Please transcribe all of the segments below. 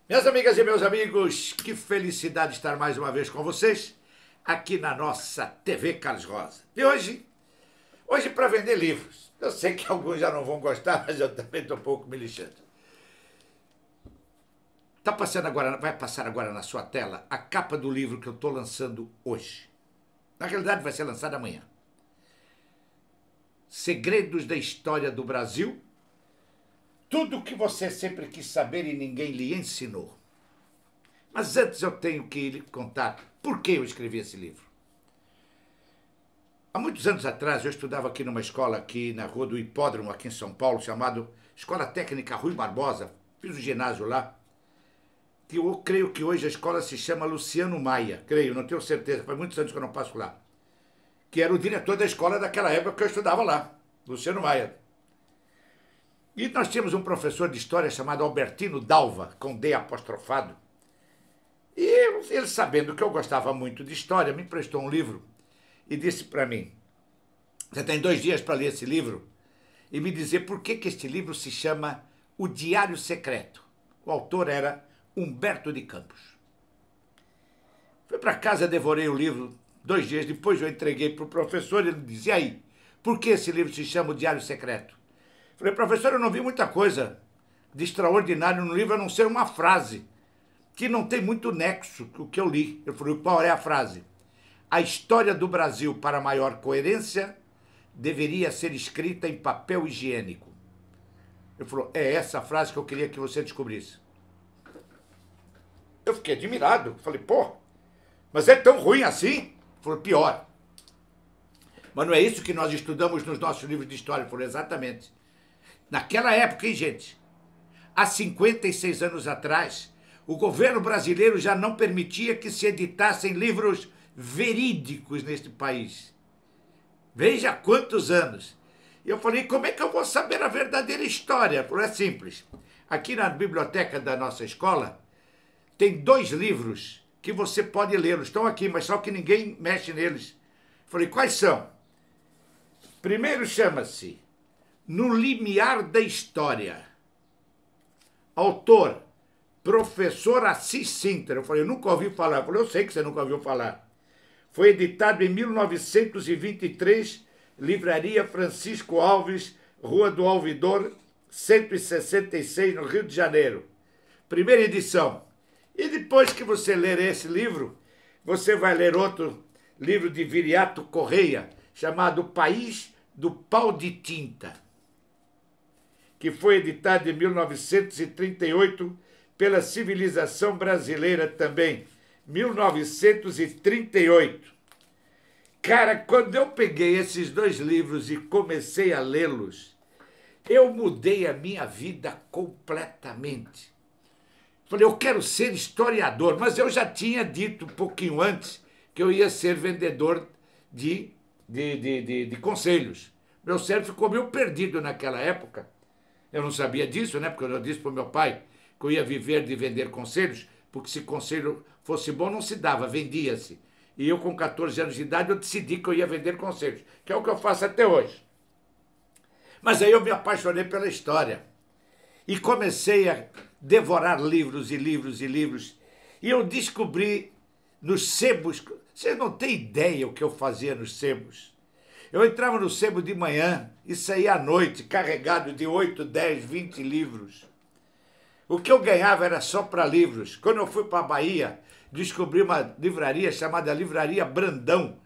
Minhas amigas e meus amigos, que felicidade estar mais uma vez com vocês aqui na nossa TV Carlos Rosa. E hoje para vender livros. Eu sei que alguns já não vão gostar, mas eu também estou um pouco me lixando. Vai passar agora na sua tela a capa do livro que eu estou lançando hoje. Na realidade vai ser lançado amanhã. Segredos da História do Brasil. Tudo o que você sempre quis saber e ninguém lhe ensinou. Mas antes eu tenho que lhe contar por que eu escrevi esse livro. Há muitos anos atrás eu estudava aqui numa escola aqui na Rua do Hipódromo, aqui em São Paulo, chamado Escola Técnica Rui Barbosa. Fiz o ginásio lá. Que eu creio que hoje a escola se chama Luciano Maia. Creio, não tenho certeza, faz muitos anos que eu não passo lá. Que era o diretor da escola daquela época que eu estudava lá, Luciano Maia. E nós tínhamos um professor de história chamado Albertino Dalva, com D apostrofado. E ele, sabendo que eu gostava muito de história, me emprestou um livro e disse para mim: você tem 2 dias para ler esse livro e me dizer por que este livro se chama O Diário Secreto. O autor era Humberto de Campos. Fui para casa, devorei o livro. 2 dias depois eu entreguei para o professor e ele dizia: e aí, por que esse livro se chama O Diário Secreto? Falei: professor, eu não vi muita coisa de extraordinário no livro, a não ser uma frase que não tem muito nexo com o que eu li. Eu falei: qual é a frase? A história do Brasil, para maior coerência, deveria ser escrita em papel higiênico. Ele falou: é essa a frase que eu queria que você descobrisse. Eu fiquei admirado. Falei: pô, mas é tão ruim assim? Ele falou: pior. Mas não é isso que nós estudamos nos nossos livros de história? Eu falei: exatamente. Naquela época, hein, gente? Há 56 anos atrás, o governo brasileiro já não permitia que se editassem livros verídicos neste país. Veja quantos anos. E eu falei: como é que eu vou saber a verdadeira história? Falei: é simples. Aqui na biblioteca da nossa escola, tem 2 livros que você pode lê-los. Estão aqui, mas só que ninguém mexe neles. Falei: quais são? Primeiro chama-se No Limiar da História. Autor, professor Assis Sintra. Eu falei: eu nunca ouvi falar. Eu falei: eu sei que você nunca ouviu falar. Foi editado em 1923, Livraria Francisco Alves, Rua do Ouvidor, 166, no Rio de Janeiro. Primeira edição. E depois que você ler esse livro, você vai ler outro livro de Viriato Correia, chamado País do Pau de Tinta, que foi editado em 1938 pela Civilização Brasileira também, 1938. Cara, quando eu peguei esses 2 livros e comecei a lê-los, eu mudei a minha vida completamente. Falei: eu quero ser historiador, mas eu já tinha dito um pouquinho antes que eu ia ser vendedor de conselhos. Meu cérebro ficou meio perdido naquela época. Eu não sabia disso, né? Porque eu disse para o meu pai que eu ia viver de vender conselhos, porque se conselho fosse bom não se dava, vendia-se. E eu, com 14 anos de idade, eu decidi que eu ia vender conselhos, que é o que eu faço até hoje. Mas aí eu me apaixonei pela história e comecei a devorar livros e livros e livros. E eu descobri nos sebos. Vocês não têm ideia o que eu fazia nos sebos. Eu entrava no sebo de manhã e saía à noite carregado de 8, 10, 20 livros. O que eu ganhava era só para livros. Quando eu fui para a Bahia, descobri uma livraria chamada Livraria Brandão.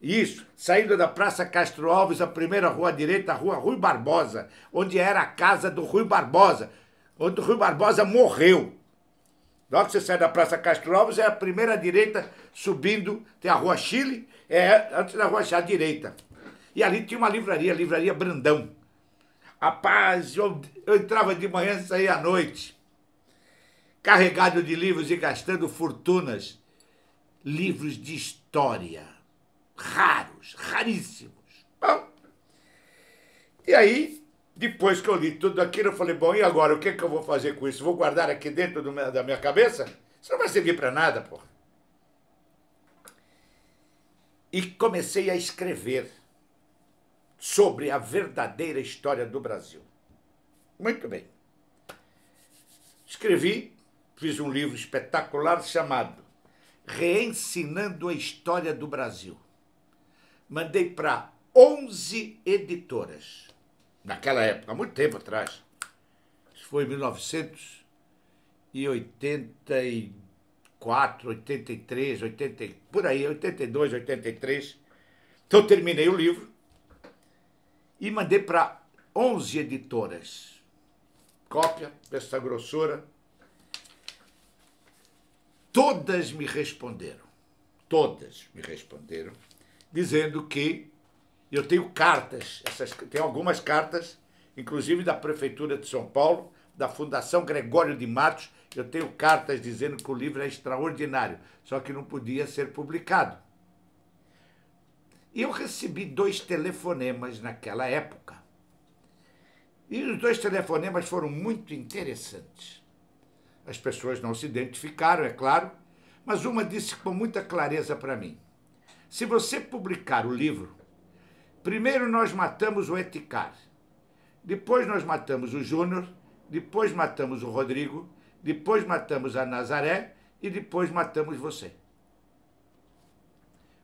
Isso, saindo da Praça Castro Alves, a primeira rua à direita, a Rua Rui Barbosa, onde era a casa do Rui Barbosa, onde o Rui Barbosa morreu. Logo que você sai da Praça Castro Alves, é a primeira à direita, subindo, tem a Rua Chile, antes da Rua Chá à direita. E ali tinha uma livraria, a Livraria Brandão. Rapaz, eu entrava de manhã e saía à noite, carregado de livros e gastando fortunas. Livros de história, raros, raríssimos. Bom, e aí, depois que eu li tudo aquilo, eu falei: bom, e agora? O que eu vou fazer com isso? Vou guardar aqui dentro da minha cabeça? Isso não vai servir para nada, porra. E comecei a escrever sobre a verdadeira história do Brasil. Muito bem. Escrevi, fiz um livro espetacular chamado Reensinando a História do Brasil. Mandei para 11 editoras, naquela época, há muito tempo atrás. Isso foi em 1984, 83, 80, por aí, 82, 83. Então, terminei o livro e mandei para 11 editoras. Cópia, dessa grossura. Todas me responderam, dizendo que eu tenho cartas, tenho algumas cartas, inclusive da Prefeitura de São Paulo, da Fundação Gregório de Matos, eu tenho cartas dizendo que o livro é extraordinário, só que não podia ser publicado. E eu recebi 2 telefonemas naquela época. E os 2 telefonemas foram muito interessantes. As pessoas não se identificaram, é claro, mas uma disse com muita clareza para mim: se você publicar o livro, primeiro nós matamos o Etcar, depois nós matamos o Júnior, depois matamos o Rodrigo, depois matamos a Nazaré e depois matamos você.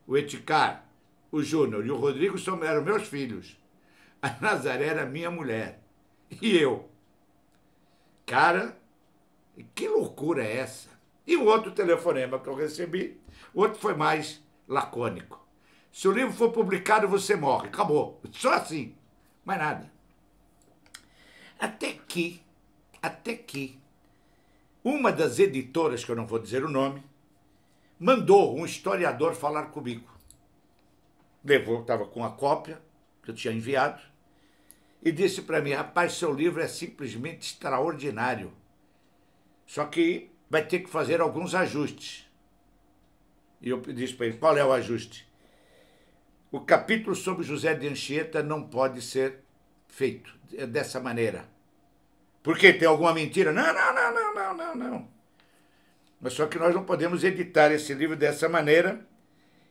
O Etcar, o Júnior e o Rodrigo eram meus filhos. A Nazaré era minha mulher. E eu. Cara, que loucura é essa? E o outro telefonema que eu recebi, o outro foi mais lacônico. Se o livro for publicado, você morre. Acabou. Só assim. Mais nada. Até que uma das editoras, que eu não vou dizer o nome, mandou um historiador falar comigo. Levou, estava com a cópia que eu tinha enviado, e disse para mim: rapaz, seu livro é simplesmente extraordinário. Só que vai ter que fazer alguns ajustes. E eu disse para ele: qual é o ajuste? O capítulo sobre José de Anchieta não pode ser feito dessa maneira. Por quê? Tem alguma mentira? Não. Mas só que nós não podemos editar esse livro dessa maneira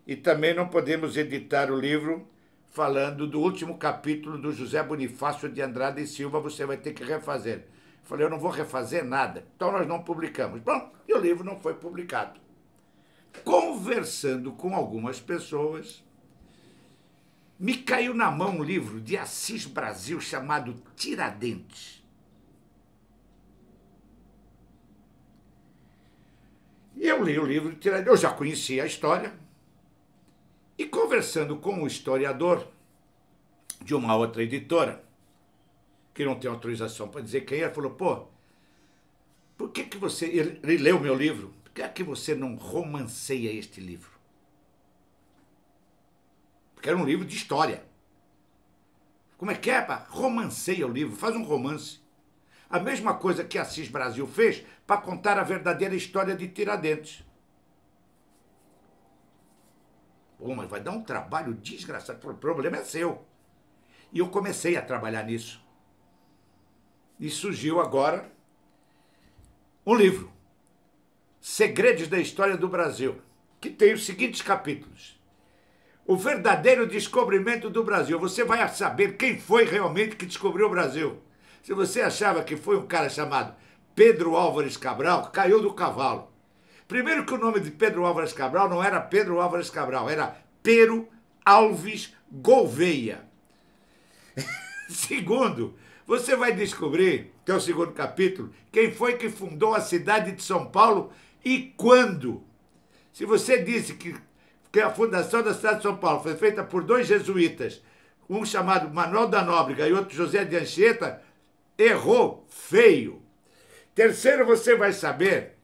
e também não podemos editar o livro falando do último capítulo do José Bonifácio de Andrade e Silva, você vai ter que refazer. Eu falei: eu não vou refazer nada, então nós não publicamos. Bom, e o livro não foi publicado. Conversando com algumas pessoas, me caiu na mão um livro de Assis Brasil chamado Tiradentes. E eu li o livro de Tiradentes, eu já conhecia a história, e conversando com um historiador de uma outra editora, que não tem autorização para dizer quem é, falou: pô, por que você... Ele leu meu livro, por que é que você não romanceia este livro? Porque era um livro de história. Como é que é, pá? Romanceia o livro, faz um romance. A mesma coisa que Assis Brasil fez para contar a verdadeira história de Tiradentes. Pô, mas vai dar um trabalho desgraçado, o problema é seu. E eu comecei a trabalhar nisso. E surgiu agora um livro, Segredos da História do Brasil, que tem os seguintes capítulos: o verdadeiro descobrimento do Brasil. Você vai saber quem foi realmente que descobriu o Brasil. Se você achava que foi um cara chamado Pedro Álvares Cabral, caiu do cavalo. Primeiro que o nome de Pedro Álvares Cabral não era Pedro Álvares Cabral, era Pero Alves Gouveia. Segundo, você vai descobrir, que é o segundo capítulo, quem foi que fundou a cidade de São Paulo e quando. Se você disse que a fundação da cidade de São Paulo foi feita por 2 jesuítas, um chamado Manuel da Nóbrega e outro José de Anchieta, errou feio. Terceiro, você vai saber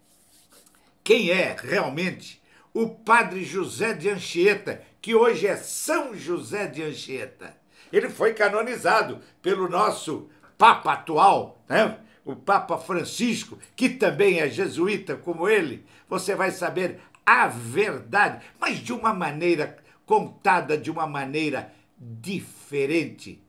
quem é realmente o padre José de Anchieta, que hoje é São José de Anchieta. Ele foi canonizado pelo nosso Papa atual, né? O Papa Francisco, que também é jesuíta como ele. Você vai saber a verdade, mas de uma maneira contada, de uma maneira diferente.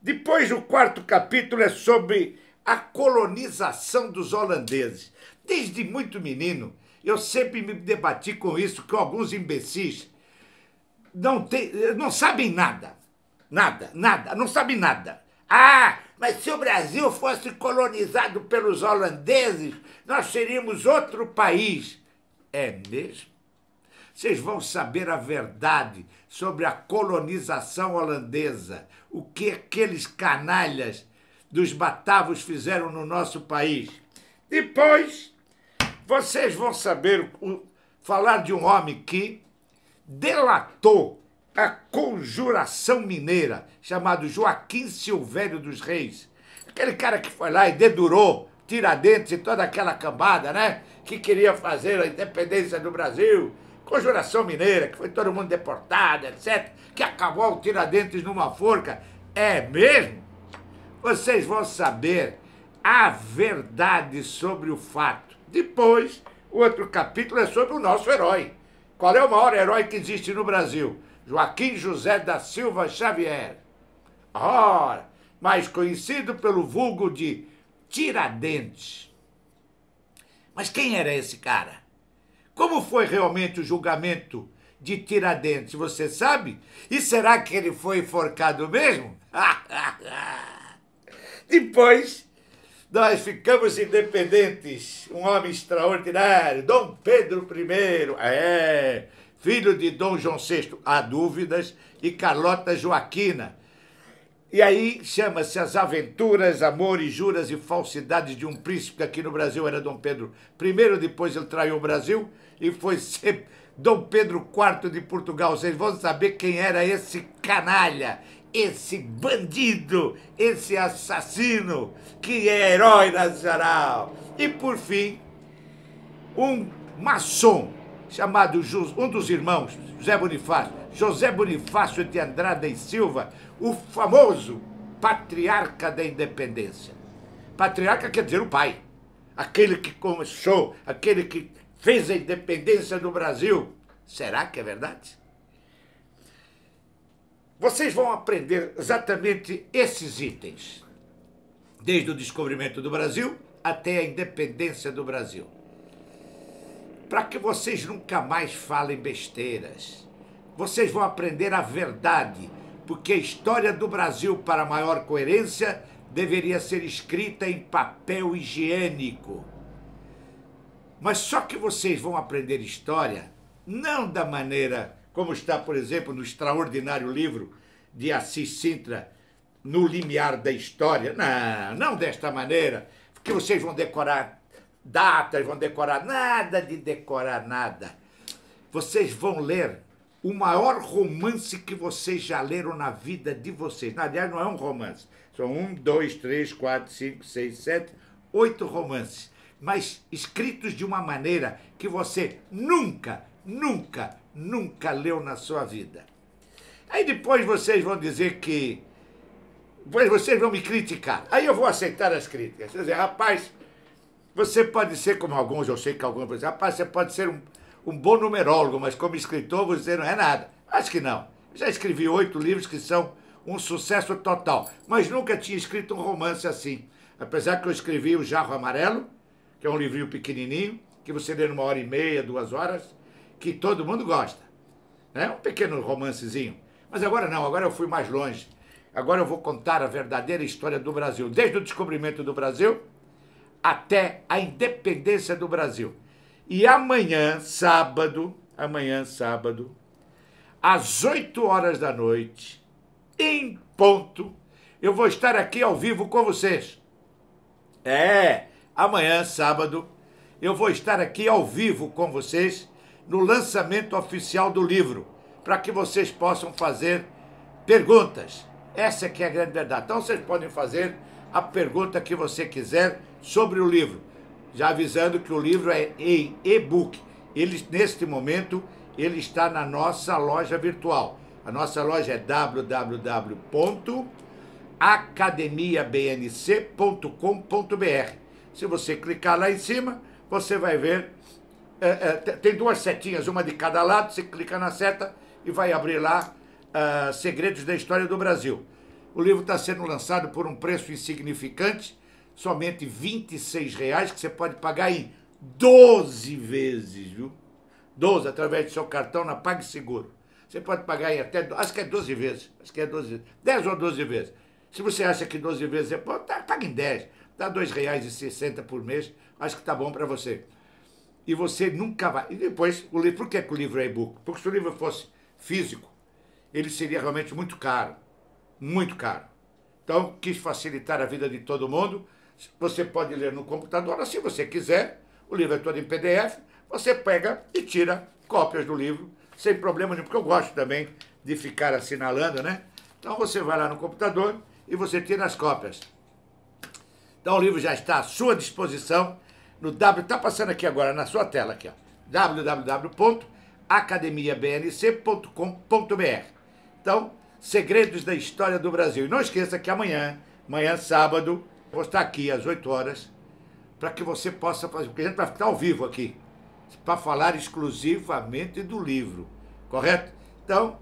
Depois, o 4º capítulo é sobre a colonização dos holandeses. Desde muito menino, eu sempre me debati com isso, que alguns imbecis não sabem nada. Não sabem nada. Ah, Mas se o Brasil fosse colonizado pelos holandeses, nós seríamos outro país. É mesmo? Vocês vão saber a verdade sobre a colonização holandesa, o que aqueles canalhas dos batavos fizeram no nosso país. Depois, vocês vão saber falar de um homem que delatou a Conjuração Mineira, chamado Joaquim Silvério dos Reis. Aquele cara que foi lá e dedurou Tiradentes e toda aquela cambada, né? Que queria fazer a independência do Brasil. Conjuração Mineira, que foi todo mundo deportado, etc. Que acabou o Tiradentes numa forca. É mesmo? Vocês vão saber a verdade sobre o fato. Depois, o outro capítulo é sobre o nosso herói. Qual é o maior herói que existe no Brasil? Joaquim José da Silva Xavier. Ora, mais conhecido pelo vulgo de Tiradentes. Mas quem era esse cara? Como foi realmente o julgamento de Tiradentes, você sabe? E será que ele foi enforcado mesmo? Depois, nós ficamos independentes. Um homem extraordinário, Dom Pedro I, filho de Dom João VI, há dúvidas, e Carlota Joaquina. E aí chama-se As Aventuras, Amores, Juras e Falsidades de um Príncipe, que aqui no Brasil era Dom Pedro I, depois ele traiu o Brasil e foi ser Dom Pedro IV de Portugal. Vocês vão saber quem era esse canalha, esse bandido, esse assassino, que é herói nacional. E, por fim, um maçom chamado um dos irmãos, José Bonifácio de Andrada e Silva, o famoso patriarca da independência. Patriarca quer dizer o pai, aquele que começou, aquele que fez a independência do Brasil. Será que é verdade? Vocês vão aprender exatamente esses itens, desde o descobrimento do Brasil até a independência do Brasil, para que vocês nunca mais falem besteiras. Vocês vão aprender a verdade, porque a história do Brasil, para maior coerência, deveria ser escrita em papel higiênico. Mas só que vocês vão aprender história não da maneira como está, por exemplo, no extraordinário livro de Assis Sintra, No Limiar da História. Não desta maneira, porque vocês vão decorar datas, vão decorar nada de decorar nada. Vocês vão ler o maior romance que vocês já leram na vida de vocês. Aliás, não é um romance. São 1, 2, 3, 4, 5, 6, 7, 8 romances. Mas escritos de uma maneira que você nunca leu na sua vida. Aí depois vocês vão dizer que... Depois vocês vão me criticar. Aí eu vou aceitar as críticas. Quer dizer, rapaz, você pode ser como alguns, eu sei que alguns vão dizer, rapaz, você pode ser um bom numerólogo, mas como escritor você não é nada. Acho que não. Já escrevi 8 livros que são um sucesso total, mas nunca tinha escrito um romance assim. Apesar que eu escrevi O Jarro Amarelo, que é um livrinho pequenininho, que você lê numa hora e meia, 2 horas, que todo mundo gosta. É um pequeno romancezinho. Mas agora não, agora eu fui mais longe. Agora eu vou contar a verdadeira história do Brasil, desde o descobrimento do Brasil até a independência do Brasil. E amanhã, sábado, às 8 horas da noite, em ponto, eu vou estar aqui ao vivo com vocês. Amanhã, sábado, eu vou estar aqui ao vivo com vocês no lançamento oficial do livro, para que vocês possam fazer perguntas. Essa que é a grande verdade. Então vocês podem fazer a pergunta que você quiser sobre o livro. Já avisando que o livro é em e-book. Neste momento, ele está na nossa loja virtual. A nossa loja é www.academiabnc.com.br. Se você clicar lá em cima, você vai ver, tem 2 setinhas, uma de cada lado, você clica na seta e vai abrir lá Segredos da História do Brasil. O livro está sendo lançado por um preço insignificante, somente R$26, que você pode pagar em 12 vezes, viu? 12, através do seu cartão na PagSeguro. Você pode pagar em até, acho que é 12 vezes, 10 ou 12 vezes. Se você acha que 12 vezes é pouco, paga em 10. Dá R$ 2,60 por mês, acho que tá bom para você. E você nunca vai... E depois, o livro, por que o livro é e-book? Porque se o livro fosse físico, ele seria realmente muito caro. Muito caro. Então, quis facilitar a vida de todo mundo. Você pode ler no computador, se você quiser. O livro é todo em PDF. Você pega e tira cópias do livro, sem problema nenhum, porque eu gosto também de ficar assinalando, né? Então, você vai lá no computador e você tira as cópias. Então, o livro já está à sua disposição no está passando aqui agora na sua tela, aqui, ó, www.academiabnc.com.br. Então, Segredos da História do Brasil. E não esqueça que amanhã sábado, vou estar aqui às 8 horas, para que você possa fazer, porque a gente vai ficar ao vivo aqui, para falar exclusivamente do livro, correto? Então,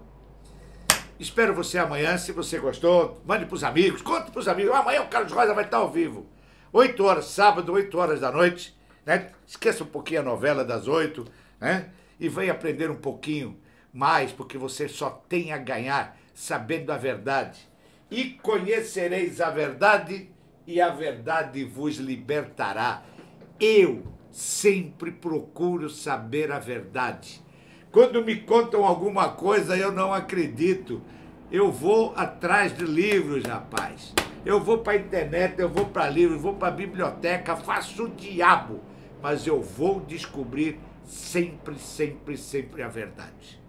espero você amanhã. Se você gostou, mande para os amigos, conte para os amigos. Amanhã o Carlos Rosa vai estar ao vivo. 8 horas, sábado, 8 horas da noite. Né? Esqueça um pouquinho a novela das 8, né? E venha aprender um pouquinho mais, porque você só tem a ganhar sabendo a verdade. E conhecereis a verdade, e a verdade vos libertará. Eu sempre procuro saber a verdade. Quando me contam alguma coisa, eu não acredito. Eu vou atrás de livros, rapaz. Eu vou para a internet, eu vou para livros, vou para a biblioteca, faço o diabo. Mas eu vou descobrir sempre, sempre, sempre a verdade.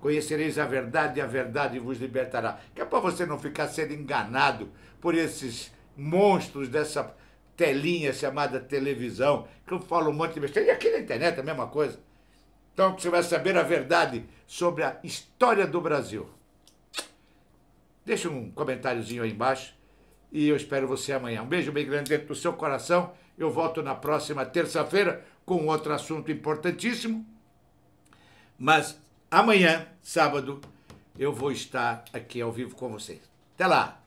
Conhecereis a verdade e a verdade vos libertará. Que é para você não ficar sendo enganado por esses monstros dessa telinha chamada televisão, que eu falo um monte de besteira. E aqui na internet é a mesma coisa. Então você vai saber a verdade sobre a história do Brasil. Deixa um comentáriozinho aí embaixo e eu espero você amanhã. Um beijo bem grande dentro do seu coração. Eu volto na próxima terça-feira com outro assunto importantíssimo. Mas amanhã, sábado, eu vou estar aqui ao vivo com vocês. Até lá!